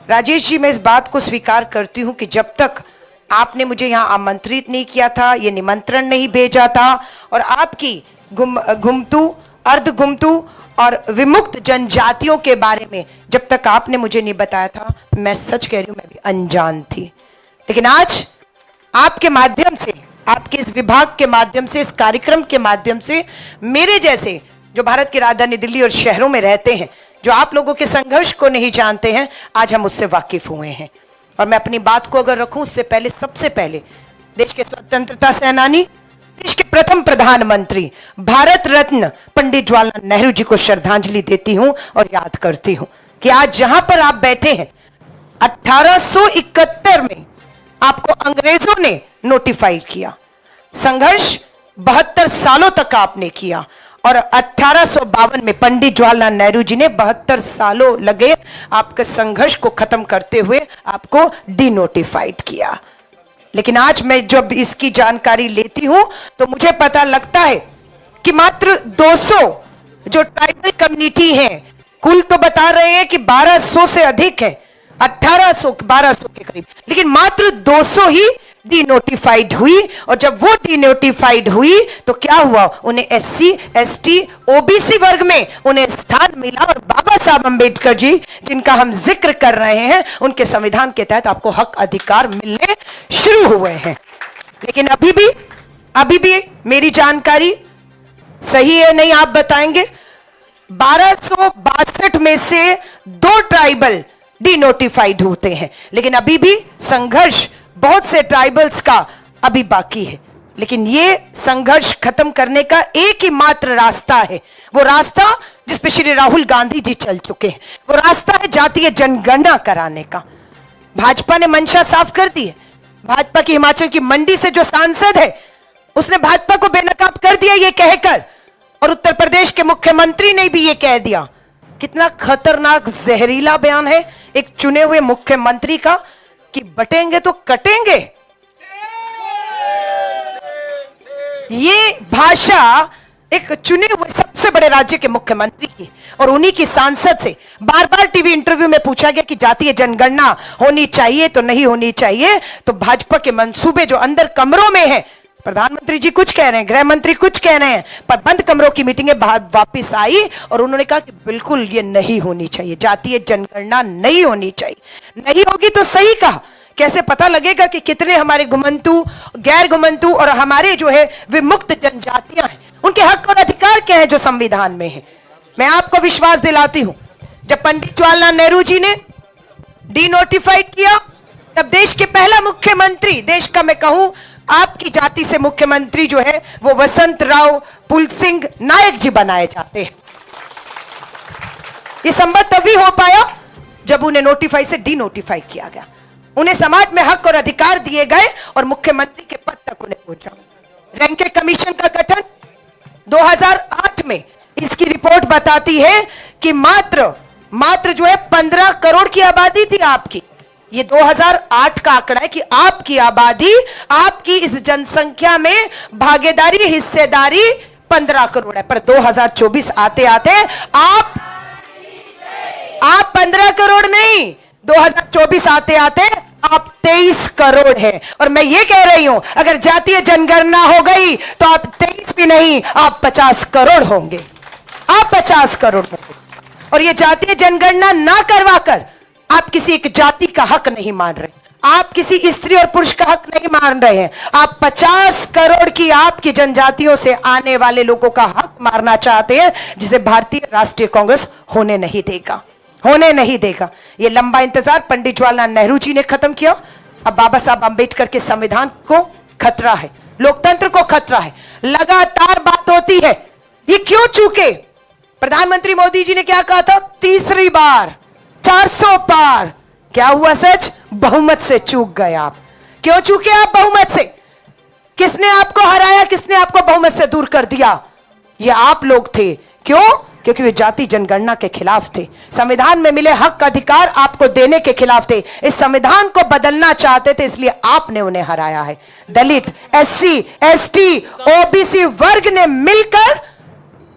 राजेश जी, मैं इस बात को स्वीकार करती हूं कि जब तक आपने मुझे यहां आमंत्रित नहीं किया था, ये निमंत्रण नहीं भेजा था, और आपकी घुमतू, अर्ध घुमतू और विमुक्त जनजातियों के बारे में जब तक आपने मुझे नहीं बताया था, मैं सच कह रही हूं, मैं भी अनजान थी। लेकिन आज आपके माध्यम से, आपके इस विभाग के माध्यम से, इस कार्यक्रम के माध्यम से, मेरे जैसे जो भारत की राजधानी दिल्ली और शहरों में रहते हैं, जो आप लोगों के संघर्ष को नहीं जानते हैं, आज हम उससे वाकिफ हुए हैं। और मैं अपनी बात को अगर रखूं, उससे पहले, सबसे पहले देश के स्वतंत्रता सेनानी, देश के प्रथम प्रधानमंत्री, भारत रत्न पंडित जवाहरलाल नेहरू जी को श्रद्धांजलि देती हूं और याद करती हूं कि आज जहां पर आप बैठे हैं, 1871 में आपको अंग्रेजों ने नोटिफाइड किया। संघर्ष 72 सालों तक आपने किया और 1852 में पंडित जवाहरलाल नेहरू जी ने 72 सालों लगे आपके संघर्ष को खत्म करते हुए आपको डिनोटिफाइड किया। लेकिन आज मैं जब इसकी जानकारी लेती हूं तो मुझे पता लगता है कि मात्र 200 जो ट्राइबल कम्युनिटी हैं, कुल तो बता रहे हैं कि 1200 से अधिक है, 1200 के करीब, लेकिन मात्र 200 ही डिनोटिफाइड हुई। और जब वो डिनोटिफाइड हुई तो क्या हुआ, उन्हें एससी, एसटी, ओबीसी वर्ग में उन्हें स्थान मिला और बाबा साहब अंबेडकर जी, जिनका हम जिक्र कर रहे हैं, उनके संविधान के तहत आपको हक अधिकार मिलने शुरू हुए हैं। लेकिन अभी भी मेरी जानकारी सही है नहीं, आप बताएंगे, 1262 में से 2 ट्राइबल डिनोटिफाइड होते हैं। लेकिन अभी भी संघर्ष बहुत से ट्राइबल्स का अभी बाकी है। लेकिन ये संघर्ष खत्म करने का एक ही मात्र रास्ता है, वो रास्ता जिस पे श्री राहुल गांधी जी चल चुके हैं, वो रास्ता है जातीय जनगणना कराने का। भाजपा ने मंशा साफ कर दी है। भाजपा की हिमाचल की मंडी से जो सांसद है, उसने भाजपा को बेनकाब कर दिया ये कहकर, और उत्तर प्रदेश के मुख्यमंत्री ने भी ये कह दिया। कितना खतरनाक जहरीला बयान है एक चुने हुए मुख्यमंत्री का कि बटेंगे तो कटेंगे। ये भाषा एक चुने हुए सबसे बड़े राज्य के मुख्यमंत्री की और उन्हीं की सांसद से बार बार टीवी इंटरव्यू में पूछा गया कि जातीय जनगणना होनी चाहिए तो नहीं होनी चाहिए, तो भाजपा के मंसूबे जो अंदर कमरों में है, प्रधानमंत्री जी कुछ कह रहे हैं, गृह मंत्री कुछ कह रहे हैं, पर बंद कमरों की मीटिंगें वापस आई और उन्होंने कहा कि बिल्कुल ये नहीं होनी चाहिए, जातीय जनगणना नहीं होनी चाहिए। नहीं होगी तो सही कहा, कैसे पता लगेगा कि कितने हमारे घुमंतू, गैर घुमंतू और हमारे जो है विमुक्त जनजातियां हैं, उनके हक और अधिकार क्या है जो संविधान में है। मैं आपको विश्वास दिलाती हूं, जब पंडित जवाहरलाल नेहरू जी ने डिनोटिफाइड किया, तब देश के पहला मुख्यमंत्री, देश का मैं कहूं आपकी जाति से मुख्यमंत्री जो है वो वसंत राव पुलसिंह नायक जी बनाए जाते हैं। ये संभव तभी हो पाया जब उन्हें नोटिफाई से डिनोटिफाई किया गया, उन्हें समाज में हक और अधिकार दिए गए और मुख्यमंत्री के पद तक उन्हें पहुंचा। रैंके कमीशन का गठन 2008 में, इसकी रिपोर्ट बताती है कि मात्र जो है 15 करोड़ की आबादी थी आपकी। ये 2008 का आंकड़ा है कि आपकी आबादी, आपकी इस जनसंख्या में भागीदारी, हिस्सेदारी 15 करोड़ है। पर 2024 आते आते आप 15 करोड़ नहीं, 2024 आते आते आप 23 करोड़ हैं। और मैं ये कह रही हूं, अगर जातीय जनगणना हो गई तो आप 23 भी नहीं, आप 50 करोड़ होंगे, आप 50 करोड़ होंगे। और ये जातीय जनगणना ना करवाकर आप किसी एक जाति का हक नहीं मान रहे, आप किसी स्त्री और पुरुष का हक नहीं मान रहे हैं, आप 50 करोड़ की आपकी जनजातियों से आने वाले लोगों का हक मारना चाहते हैं, जिसे भारतीय राष्ट्रीय कांग्रेस होने नहीं देगा, होने नहीं देगा। ये लंबा इंतजार पंडित जवाहरलाल नेहरू जी ने खत्म किया, अब बाबा साहब अंबेडकर के संविधान को खतरा है, लोकतंत्र को खतरा है। लगातार बात होती है ये क्यों चूके। प्रधानमंत्री मोदी जी ने क्या कहा था, तीसरी बार 400 पार, क्या हुआ सच, बहुमत से चूक गए आप। क्यों चूके आप बहुमत से, किसने आपको हराया, किसने आपको बहुमत से दूर कर दिया, ये आप लोग थे। क्यों, क्योंकि वे जाति जनगणना के खिलाफ थे, संविधान में मिले हक अधिकार आपको देने के खिलाफ थे, इस संविधान को बदलना चाहते थे, इसलिए आपने उन्हें हराया है। दलित, एससी, एसटी, ओबीसी वर्ग ने मिलकर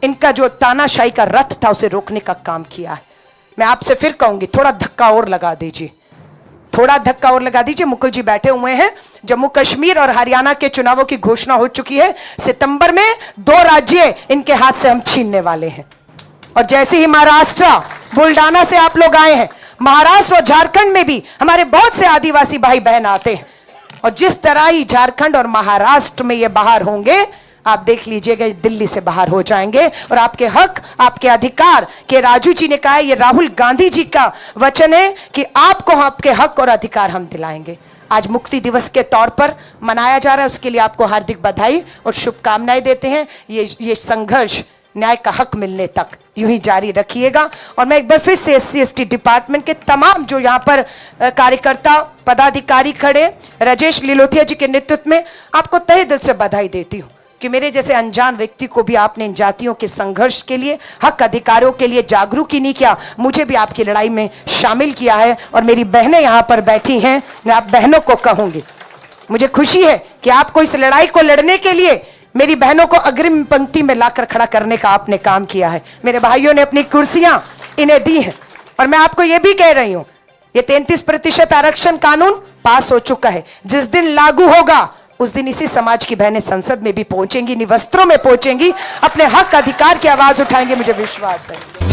इनका जो तानाशाही का रथ था उसे रोकने का काम किया है। मैं आपसे फिर कहूंगी, थोड़ा धक्का और लगा दीजिए, थोड़ा धक्का और लगा दीजिए, मुकुल जी बैठे हुए हैं। जम्मू कश्मीर और हरियाणा के चुनावों की घोषणा हो चुकी है। सितंबर में 2 राज्य इनके हाथ से हम छीनने वाले हैं। और जैसे ही महाराष्ट्र बुल्डाना से आप लोग आए हैं, महाराष्ट्र और झारखंड में भी हमारे बहुत से आदिवासी भाई बहन आते हैं, और जिस तरह ही झारखंड और महाराष्ट्र में ये बाहर होंगे, आप देख लीजिएगा दिल्ली से बाहर हो जाएंगे। और आपके हक, आपके अधिकार के राजू जी ने कहा है, ये राहुल गांधी जी का वचन है कि आपको आपके हक और अधिकार हम दिलाएंगे। आज मुक्ति दिवस के तौर पर मनाया जा रहा है, उसके लिए आपको हार्दिक बधाई और शुभकामनाएं देते हैं। ये संघर्ष न्याय का हक मिलने तक यूं ही जारी रखिएगा। और मैं एक बार फिर से SC/ST डिपार्टमेंट के तमाम जो यहाँ पर कार्यकर्ता पदाधिकारी खड़े, राजेश लिलोथिया जी के नेतृत्व में, आपको तहे दिल से बधाई देती हूँ कि मेरे जैसे अनजान व्यक्ति को भी आपने इन जातियों के संघर्ष के लिए, हक अधिकारों के लिए जागरूक ही नहीं किया, मुझे भी आपकी लड़ाई में शामिल किया है। और मेरी बहनें यहाँ पर बैठी हैं, मैं आप बहनों को कहूंगी, मुझे खुशी है कि आपको इस लड़ाई को लड़ने के लिए मेरी बहनों को अग्रिम पंक्ति में लाकर खड़ा करने का आपने काम किया है। मेरे भाइयों ने अपनी कुर्सियां इन्हें दी हैं। और मैं आपको यह भी कह रही हूं, ये 33% आरक्षण कानून पास हो चुका है। जिस दिन लागू होगा उस दिन इसी समाज की बहनें संसद में भी पहुंचेंगी, निवस्त्रों में पहुंचेंगी, अपने हक अधिकार की आवाज उठाएंगे, मुझे विश्वास है।